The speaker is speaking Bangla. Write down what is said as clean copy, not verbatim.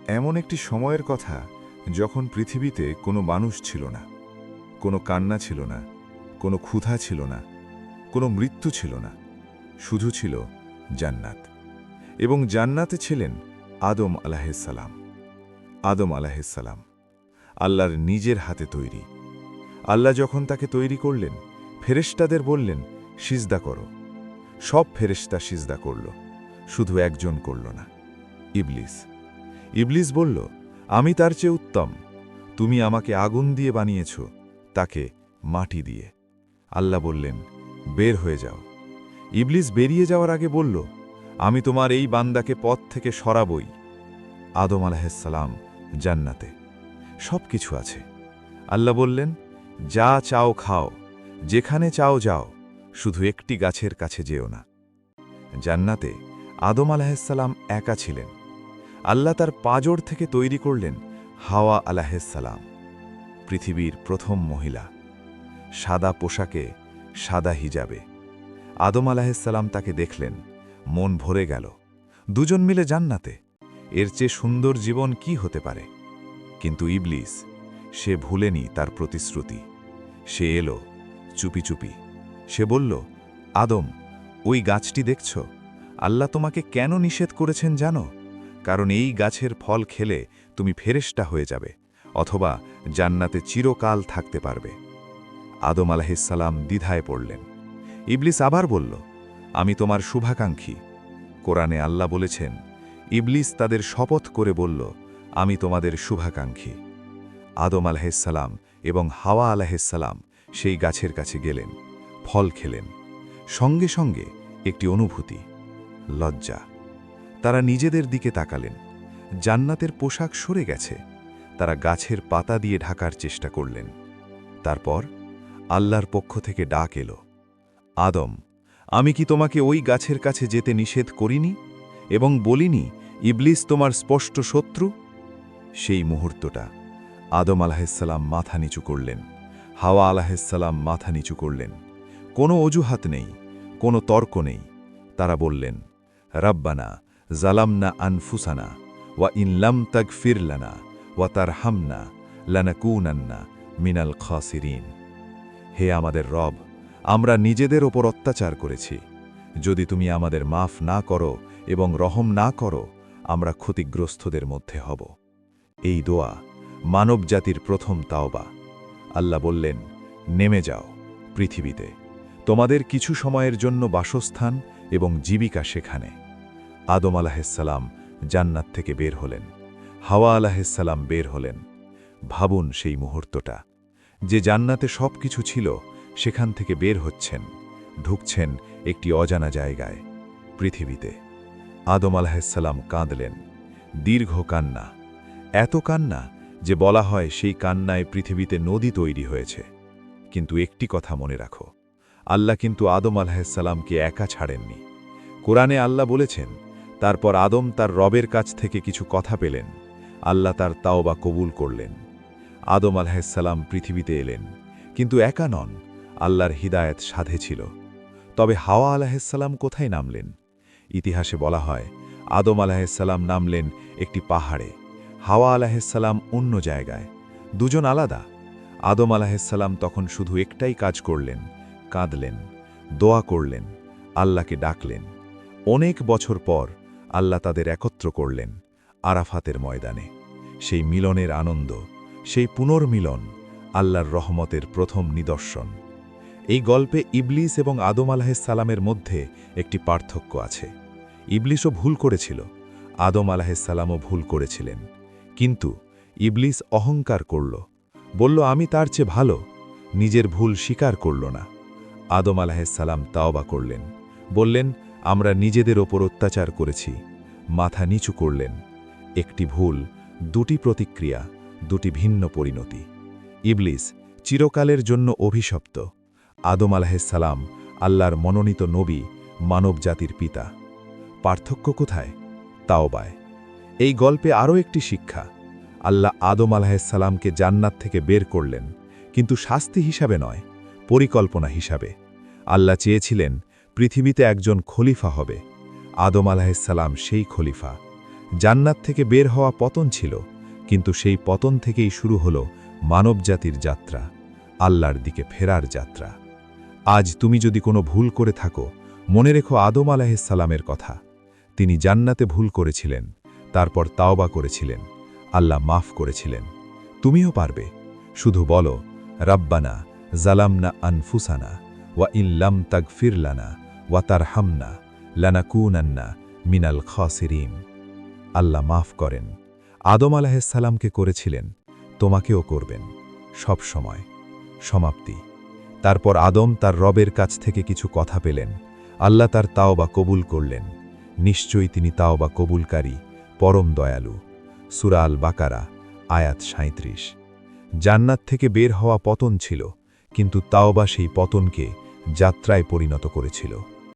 এমন একটি সময়ের কথা যখন পৃথিবীতে কোনো মানুষ ছিল না, কোনো কান্না ছিল না, কোনো ক্ষুধা ছিল না, কোনো মৃত্যু ছিল না, শুধু ছিল জান্নাত। এবং জান্নাতে ছিলেন আদম আলাইহিসসালাম। আদম আলাইহিসসালাম আল্লাহর নিজের হাতে তৈরি। আল্লাহ যখন তাকে তৈরি করলেন, ফেরেশতাদের বললেন, সিজদা করো। সব ফেরেশতা সিজদা করল, শুধু একজন করল না, ইবলিস। ইবলিস বলল, আমি তার চেয়ে উত্তম। তুমি আমাকে আগুন দিয়ে বানিয়েছ, তাকে মাটি দিয়ে। আল্লাহ বললেন, বের হয়ে যাও। ইবলিস বেরিয়ে যাওয়ার আগে বলল, আমি তোমার এই বান্দাকে পথ থেকে সরাবই। আদম আলাইহিসসালাম জান্নাতে, সব কিছু আছে। আল্লাহ বললেন, যা চাও খাও, যেখানে চাও যাও, শুধু একটি গাছের কাছে যেও না। জান্নাতে আদম আলাইহিসসালাম একা ছিলেন। আল্লাহ তার পাঁজর থেকে তৈরি করলেন হাওয়া আলাইহিসসালাম, পৃথিবীর প্রথম মহিলা। সাদা পোশাকে, সাদা হিজাবে। আদম আলাইহিসসালাম তাকে দেখলেন, মন ভরে গেল। দুজন মিলে জান্নাতে, এর চেয়ে সুন্দর জীবন কি হতে পারে? কিন্তু ইবলিস, সে ভুলেনি তার প্রতিশ্রুতি। সে এলো চুপি চুপি। সে বলল, আদম, ওই গাছটি দেখছ? আল্লাহ তোমাকে কেন নিষেধ করেছেন জানো? কারণ এই গাছের ফল খেলে তুমি ফেরেশতা হয়ে যাবে, অথবা জান্নাতে চিরকাল থাকতে পারবে। আদম আলাইহিসসালাম দ্বিধায় পড়লেন। ইবলিস আবার বলল, আমি তোমার শুভাকাঙ্ক্ষী। কোরআনে আল্লাহ বলেছেন, ইবলিস তাদের শপথ করে বলল, আমি তোমাদের শুভাকাঙ্ক্ষী। আদম আলাইহিসসালাম এবং হাওয়া আলাইহিসসালাম সেই গাছের কাছে গেলেন, ফল খেলেন। সঙ্গে সঙ্গে একটি অনুভূতি, লজ্জা। তারা নিজেদের দিকে তাকালেন। জান্নাতের পোশাক সরে গেছে। তারা গাছের পাতা দিয়ে ঢাকার চেষ্টা করলেন। তারপর আল্লাহর পক্ষ থেকে ডাক এলো, আদম, আমি কি তোমাকে ওই গাছের কাছে যেতে নিষেধ করিনি এবং বলিনি ইবলিস তোমার স্পষ্ট শত্রু? সেই মুহূর্তটা আদম আলাইহিসসালাম মাথা নিচু করলেন, হাওয়া আলাইহিসসালাম মাথা নিচু করলেন। কোনো অজুহাত নেই, কোনো তর্ক নেই। তারা বললেন, রাব্বানা জালামনা আনফুসানা ওয়া ইন লাম তাগফির লানা ওয়া তারহামনা লানাকুনান্না মিনাল খাসিরিন। হে আমাদের রব, আমরা নিজেদের ওপর অত্যাচার করেছি। যদি তুমি আমাদের মাফ না করো এবং রহম না করো, আমরা ক্ষতিগ্রস্তদের মধ্যে হব। এই দোয়া মানবজাতির প্রথম তাওবা। আল্লাহ বললেন, নেমে যাও পৃথিবীতে, তোমাদের কিছু সময়ের জন্য বাসস্থান এবং জীবিকা সেখানে। আদম আলাইহিসসালাম জান্নাত থেকে বের হলেন, হাওয়া আলাইহিসসালাম বের হলেন। ভাবুন সেই মুহূর্তটা, যে জান্নাতে সব কিছু ছিল, সেখান থেকে বের হচ্ছেন, ঢুকছেন একটি অজানা জায়গায়, পৃথিবীতে। আদম আলাইহিসসালাম কাঁদলেন, দীর্ঘ কান্না, এত কান্না যে বলা হয় সেই কান্নায় পৃথিবীতে নদী তৈরি হয়েছে। কিন্তু একটি কথা মনে রাখো, আল্লাহ কিন্তু আদম আলাইহিসসালামকে একা ছাড়েননি। কোরআনে আল্লাহ বলেছেন, তারপর আদম তার রবের কাছ থেকে কিছু কথা পেলেন। আল্লাহ তার তাওবা কবুল করলেন। আদম আলাইহিসসালাম পৃথিবীতে এলেন, কিন্তু একা নন, আল্লাহর হিদায়াত সাধে ছিল। তবে হাওয়া আলাইহিসসালাম কোথায় নামলেন? ইতিহাসে বলা হয়, আদম আলাইহিসসালাম নামলেন একটি পাহাড়ে, হাওয়া আলাইহিসসালাম অন্য জায়গায়। দুজন আলাদা। আদম আলাইহিসসালাম তখন শুধু একটাই কাজ করলেন, কাঁদলেন, দোয়া করলেন, আল্লাহকে ডাকলেন। অনেক বছর পর আল্লাহ তাদের একত্র করলেন আরাফাতের ময়দানে। সেই মিলনের আনন্দ, সেই পুনর্মিলন আল্লাহর রহমতের প্রথম নিদর্শন। এই গল্পে ইবলিস এবং আদম আলাইহিসসালামের মধ্যে একটি পার্থক্য আছে। ইবলিসও ভুল করেছিল, আদম আলাইহিসসালামও ভুল করেছিলেন। কিন্তু ইবলিস অহংকার করল, বলল আমি তার চেয়ে ভালো, নিজের ভুল স্বীকার করল না। আদম আলাইহিসসালাম তাওবা করলেন, বললেন আমরা নিজেদের ওপর অত্যাচার করেছি, মাথা নিচু করলেন। একটি ভুল, দুটি প্রতিক্রিয়া, দুটি ভিন্ন পরিণতি। ইবলিস চিরকালের জন্য অভিশপ্ত। আদম আলাইহিসসালাম আল্লাহর মনোনীত নবী, মানবজাতির পিতা। পার্থক্য কোথায়? তাওবায়। এই গল্পে আরও একটি শিক্ষা, আল্লাহ আদম আলাইহিসসালামকে জান্নাত থেকে বের করলেন, কিন্তু শাস্তি হিসাবে নয়, পরিকল্পনা হিসাবে। আল্লাহ চেয়েছিলেন পৃথিবীতে একজন খলিফা হবে। আদম আলাইহিসসালাম সেই খলিফা। জান্নাত থেকে বের হওয়া পতন ছিল, কিন্তু সেই পতন থেকেই শুরু হল মানবজাতির যাত্রা, আল্লাহর দিকে ফেরার যাত্রা। আজ তুমি যদি কোনো ভুল করে থাকো, মনে রেখো আদম আলাইহিসসালামের কথা। তিনি জান্নাতে ভুল করেছিলেন, তারপর তাওবা করেছিলেন, আল্লাহ মাফ করেছিলেন। তুমিও পারবে। শুধু বলো, রাব্বানা জালামনা আনফুসানা ওয়া ইন লাম তাগফির লানা ওয়া তারহামনা লানাকুনান্না মিনাল খাসিরিন। আল্লাহ মাফ করেন। আদম আলাইহিসসালামকে করেছিলেন, তোমাকেও করবেন, সব সময়। সমাপ্তি। তারপর আদম তার রবের কাছ থেকে কিছু কথা পেলেন। আল্লাহ তার তাওবা কবুল করলেন। নিশ্চয়ই তিনি তাওবা কবুলকারী, পরম দয়ালু। সূরা আল বাকারা, আয়াত ৩৭। জান্নাত থেকে বের হওয়া পতন ছিল, কিন্তু তাওবা সেই পতনকে যাত্রায় পরিণত করেছিল।